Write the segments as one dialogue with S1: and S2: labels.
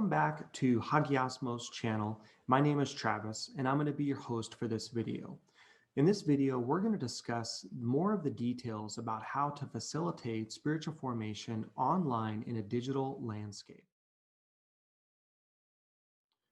S1: Welcome back to Hagiasmos channel. My name is Travis and I'm going to be your host for this video. In this video, we're going to discuss more of the details about how to facilitate spiritual formation online in a digital landscape.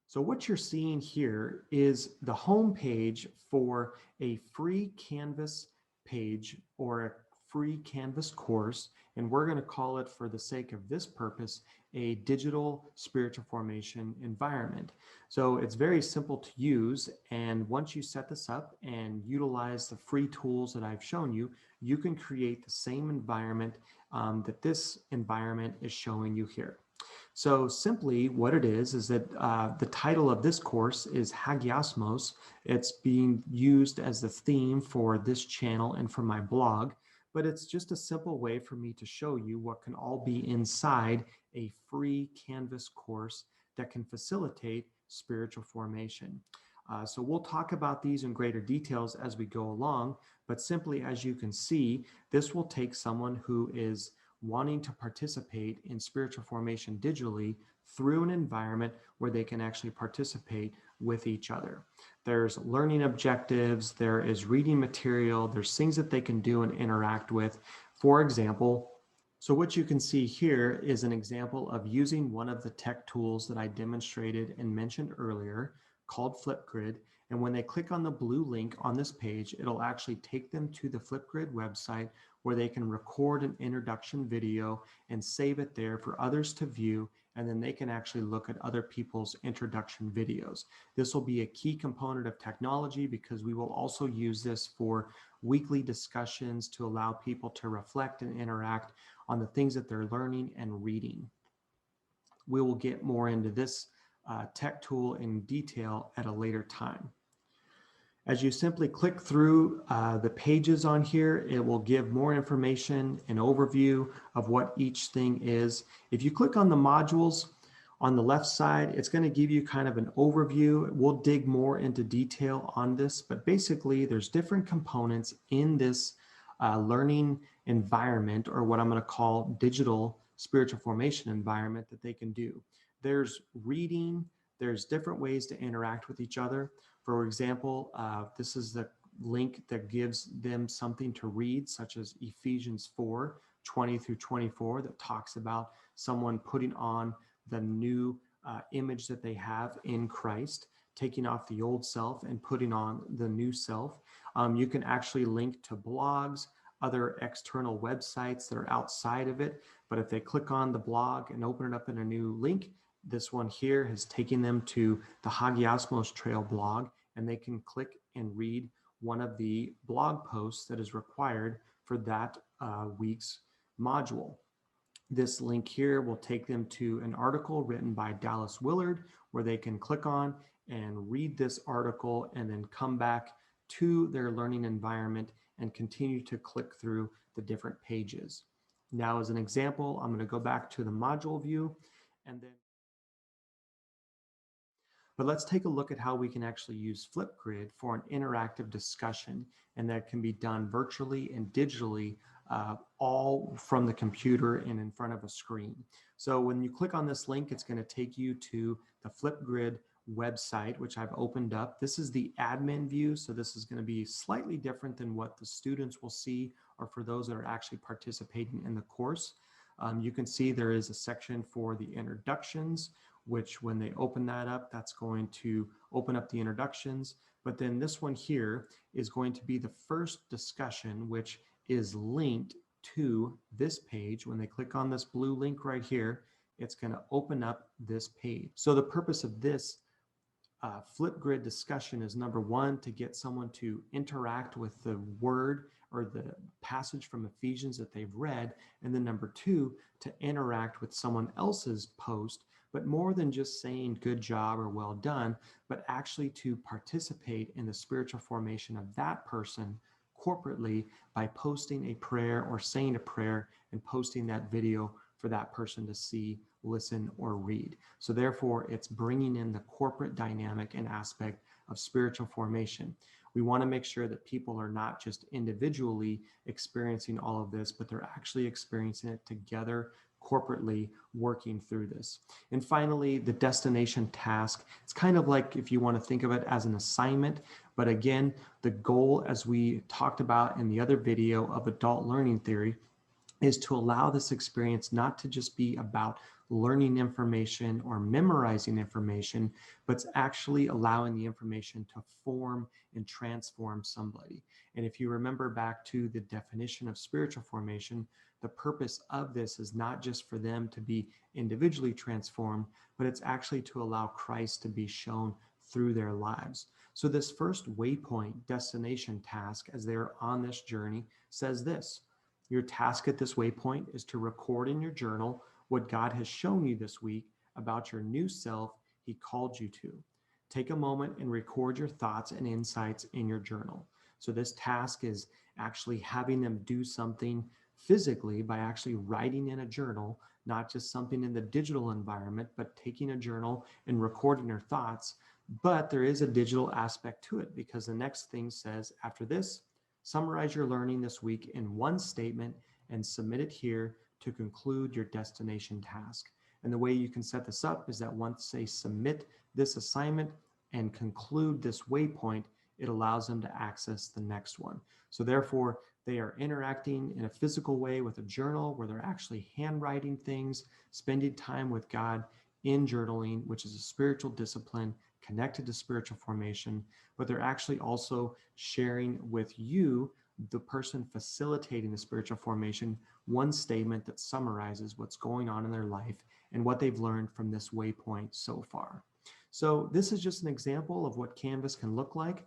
S1: So what you're seeing here is the home page for a free Canvas page or a free Canvas course, and we're going to call it, for the sake of this purpose, a digital spiritual formation environment. So it's very simple to use, and once you set this up and utilize the free tools that I've shown you, you can create the same environment that this environment is showing you here. So simply what it is that the title of this course is Hagiasmos. It's being used as the theme for this channel and for my blog, but it's just a simple way for me to show you what can all be inside a free Canvas course that can facilitate spiritual formation. So we'll talk about these in greater details as we go along, but simply, as you can see, this will take someone who is wanting to participate in spiritual formation digitally through an environment where they can actually participate with each other. There's learning objectives, there is reading material, there's things that they can do and interact with. For example, so what you can see here is an example of using one of the tech tools that I demonstrated and mentioned earlier called Flipgrid. And when they click on the blue link on this page, it'll actually take them to the Flipgrid website where they can record an introduction video and save it there for others to view, and then they can actually look at other people's introduction videos. This will be a key component of technology because we will also use this for weekly discussions to allow people to reflect and interact on the things that they're learning and reading. We will get more into this tech tool in detail at a later time. As you simply click through the pages on here, it will give more information, an overview of what each thing is. If you click on the modules on the left side, it's going to give you kind of an overview. We'll dig more into detail on this, but basically there's different components in this learning environment, or what I'm going to call digital spiritual formation environment, that they can do. There's reading, there's different ways to interact with each other. For example, this is the link that gives them something to read, such as Ephesians 4:20 through 24, that talks about someone putting on the new image that they have in Christ, taking off the old self and putting on the new self. You can actually link to blogs, other external websites that are outside of it, but if they click on the blog and open it up in a new link, this one here has taken them to the Hagiasmos Trail blog, and they can click and read one of the blog posts that is required for that week's module. This link here will take them to an article written by Dallas Willard, where they can click on and read this article and then come back to their learning environment and continue to click through the different pages. Now, as an example, I'm going to go back to the module view, and then but let's take a look at how we can actually use Flipgrid for an interactive discussion, and that can be done virtually and digitally, all from the computer and in front of a screen. So when you click on this link, it's going to take you to the Flipgrid website, which I've opened up. This is the admin view, so this is going to be slightly different than what the students will see, or for those that are actually participating in the course. You can see there is a section for the introductions, which when they open that up, that's going to open up the introductions. But then this one here is going to be the first discussion, which is linked to this page. When they click on this blue link right here, it's going to open up this page. So the purpose of this Flipgrid discussion is, number one, to get someone to interact with the word or the passage from Ephesians that they've read, and then number two, to interact with someone else's post, but more than just saying good job or well done, but actually to participate in the spiritual formation of that person corporately by posting a prayer or saying a prayer and posting that video for that person to see, listen, or read. So therefore, it's bringing in the corporate dynamic and aspect of spiritual formation. We want to make sure that people are not just individually experiencing all of this, but they're actually experiencing it together corporately working through this. And finally, the destination task. It's kind of like, if you want to think of it as an assignment, but again, the goal, as we talked about in the other video of adult learning theory, is to allow this experience not to just be about learning information or memorizing information, but it's actually allowing the information to form and transform somebody. And if you remember back to the definition of spiritual formation, the purpose of this is not just for them to be individually transformed, but it's actually to allow Christ to be shown through their lives. So this first waypoint destination task, as they're on this journey, says this: your task at this waypoint is to record in your journal what God has shown you this week about your new self He called you to. Take a moment and record your thoughts and insights in your journal. So this task is actually having them do something physically by actually writing in a journal, not just something in the digital environment, but taking a journal and recording their thoughts. But there is a digital aspect to it, because the next thing says, after this, summarize your learning this week in one statement and submit it here to conclude your destination task. And the way you can set this up is that once they submit this assignment and conclude this waypoint, it allows them to access the next one. So therefore, they are interacting in a physical way with a journal where they're actually handwriting things, spending time with God in journaling, which is a spiritual discipline connected to spiritual formation, but they're actually also sharing with you, the person facilitating the spiritual formation, one statement that summarizes what's going on in their life and what they've learned from this waypoint so far. So this is just an example of what Canvas can look like.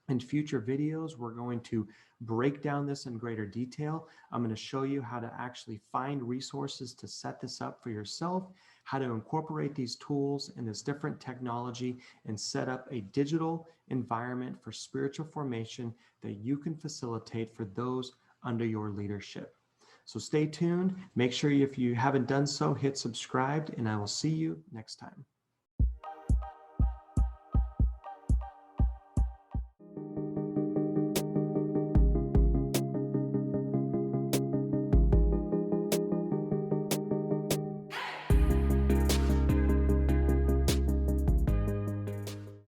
S1: In future videos, we're going to break down this in greater detail. I'm going to show you how to actually find resources to set this up for yourself, how to incorporate these tools and this different technology and set up a digital environment for spiritual formation that you can facilitate for those under your leadership. So stay tuned. Make sure if you haven't done so, hit subscribe, and I will see you next time.